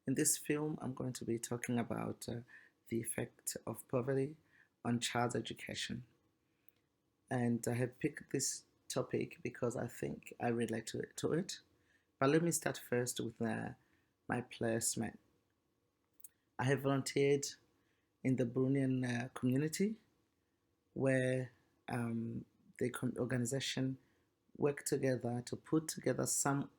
In this film, I'm going to be talking about the effect of poverty on child education. And I have picked this topic because I think I relate to it. But let me start first with my placement. I have volunteered in the Burundian community where the organization work together to put together some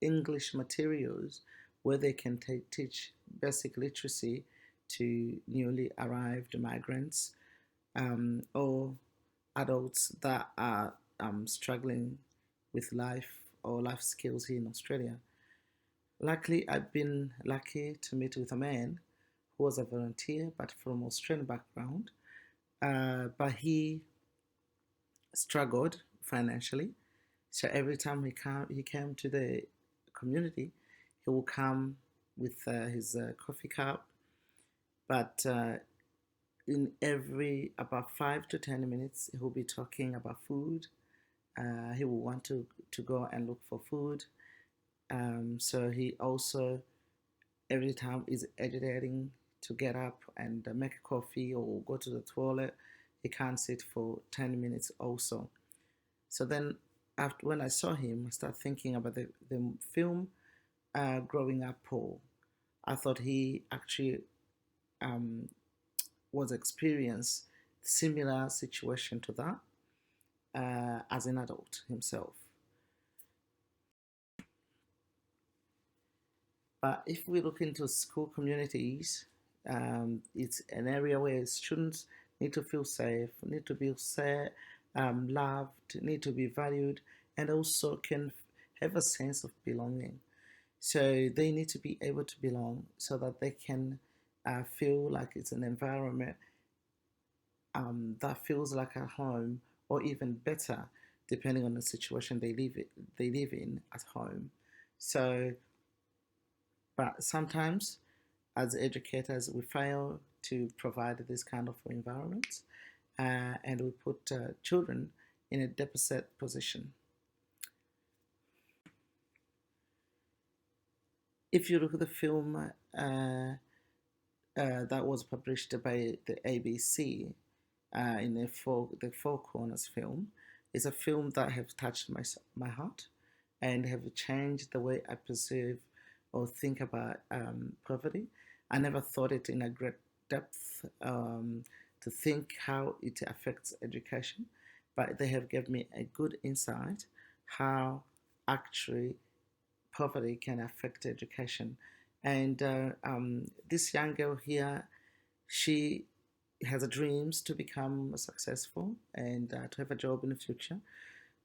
English materials where they can teach basic literacy to newly arrived migrants or adults that are struggling with life or life skills here in Australia. Luckily, I've been lucky to meet with a man who was a volunteer but from Australian background. But he struggled financially. So every time he came to the community, he will come with his coffee cup. But in every about 5 to 10 minutes, he'll be talking about food. He will want to go and look for food. So he also every time is agitating to get up and make a coffee or go to the toilet. He can't sit for 10 minutes also. So then after when I saw him, I started thinking about the film Growing Up Poor. I thought he actually um, was experience similar situation to that as an adult himself. But if we look into school communities, it's an area where students need to feel safe, need to be loved, need to be valued, and also can have a sense of belonging. So they need to be able to belong so that they can feel like it's an environment that feels like a home, or even better, depending on the situation they live in at home. So, but sometimes as educators, we fail to provide this kind of environment, and we put children in a deficit position. If you look at the film that was published by the ABC in the Four Corners film, it's a film that have touched my heart and have changed the way I perceive or think about poverty. I never thought it in a great depth to think how it affects education, but they have given me a good insight how actually poverty can affect education. And this young girl here, she has a dreams to become successful and to have a job in the future,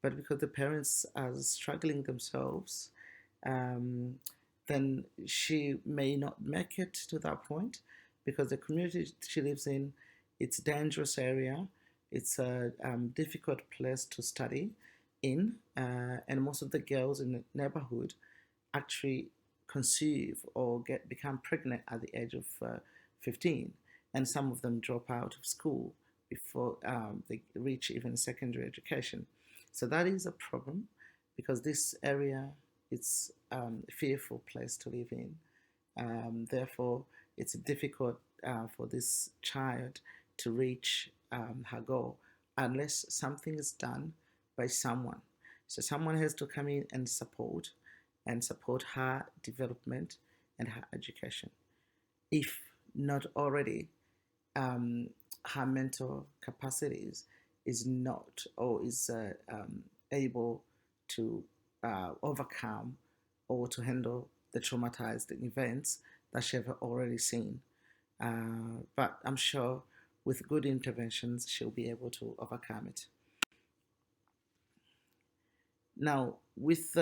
but because the parents are struggling themselves, um, then she may not make it to that point because the community she lives in, it's a dangerous area, it's a difficult place to study in, and most of the girls in the neighborhood actually conceive or become pregnant at the age of 15, and some of them drop out of school before they reach even secondary education. So that is a problem because this area it's a fearful place to live in. Therefore, it's difficult for this child to reach her goal unless something is done by someone. So someone has to come in and support her development and her education. If not already, um, her mental capacities is not or is able to overcome or to handle the traumatized events that she have already seen. But I'm sure with good interventions, she'll be able to overcome it. Now, with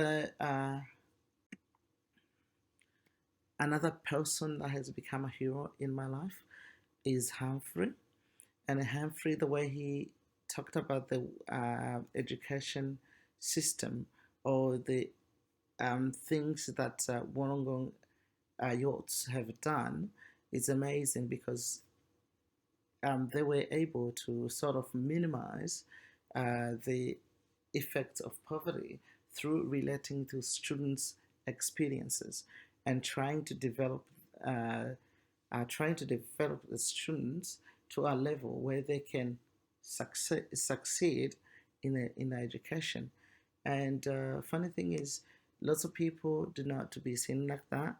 another person that has become a hero in my life is Humphrey. And Humphrey, the way he talked about the education system or the things that Wollongong youths have done is amazing because they were able to sort of minimize the effects of poverty through relating to students' experiences. and trying to develop the students to a level where they can succeed in education. And funny thing is, lots of people do not to be seen like that.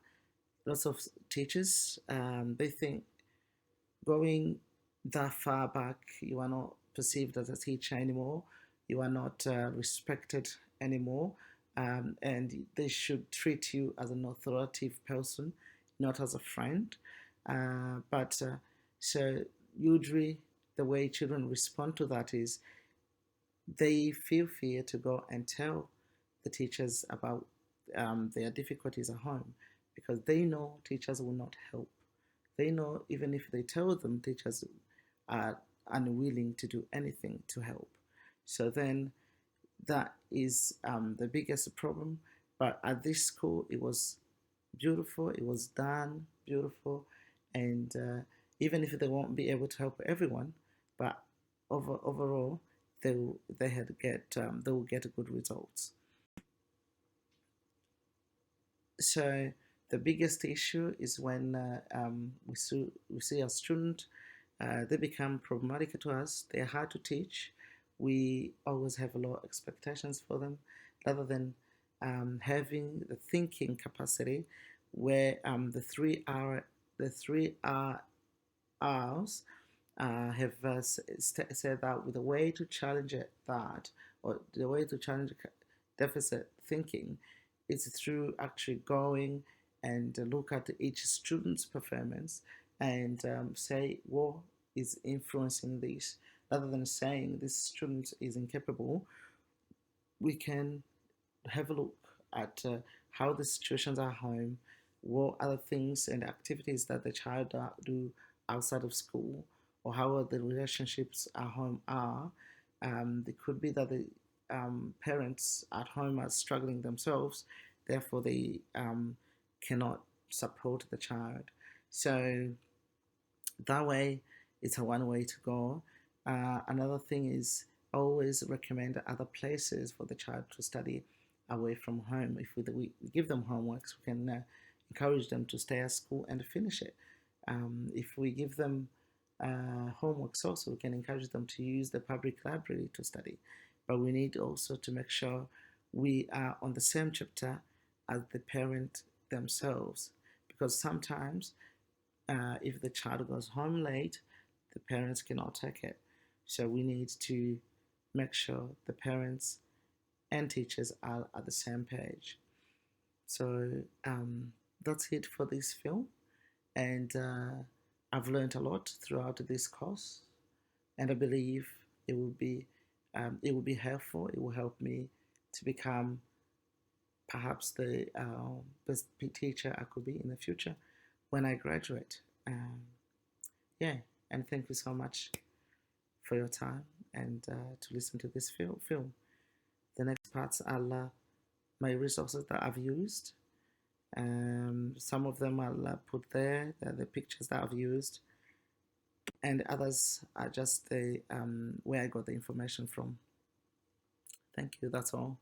Lots of teachers, they think going that far back, you are not perceived as a teacher anymore. You are not respected anymore. And they should treat you as an authoritative person, not as a friend. But so usually the way children respond to that is they feel fear to go and tell the teachers about their difficulties at home because they know teachers will not help. They know even if they tell them, teachers are unwilling to do anything to help. So then that is the biggest problem. But at this school, it was beautiful, it was done beautiful, and even if they won't be able to help everyone, but overall, they will get good results. So the biggest issue is when we see a student, they become problematic to us. They're hard to teach. We always have a lot of expectations for them, rather than having the thinking capacity, where the 3 R's have said that with a way to challenge that, or the way to challenge deficit thinking, is through actually going and look at each student's performance and say what is influencing this. Rather than saying this student is incapable, we can have a look at how the situations are home, what other things and activities that the child do outside of school, or how the relationships at home are. It could be that the parents at home are struggling themselves, therefore they cannot support the child. So that way, it's a one way to go. Another thing is always recommend other places for the child to study away from home. If we give them homeworks, we can encourage them to stay at school and finish it. If we give them homeworks also, we can encourage them to use the public library to study. But we need also to make sure we are on the same chapter as the parent themselves, because sometimes if the child goes home late, the parents cannot take it. So we need to make sure the parents and teachers are at the same page. So that's it for this film. And I've learned a lot throughout this course, and I believe it will be helpful. It will help me to become perhaps the best teacher I could be in the future when I graduate. Yeah, and thank you so much for your time and to listen to this film. The next parts are my resources that I've used. Some of them I'll put there, the pictures that I've used, and others are just the where I got the information from. Thank you. That's all.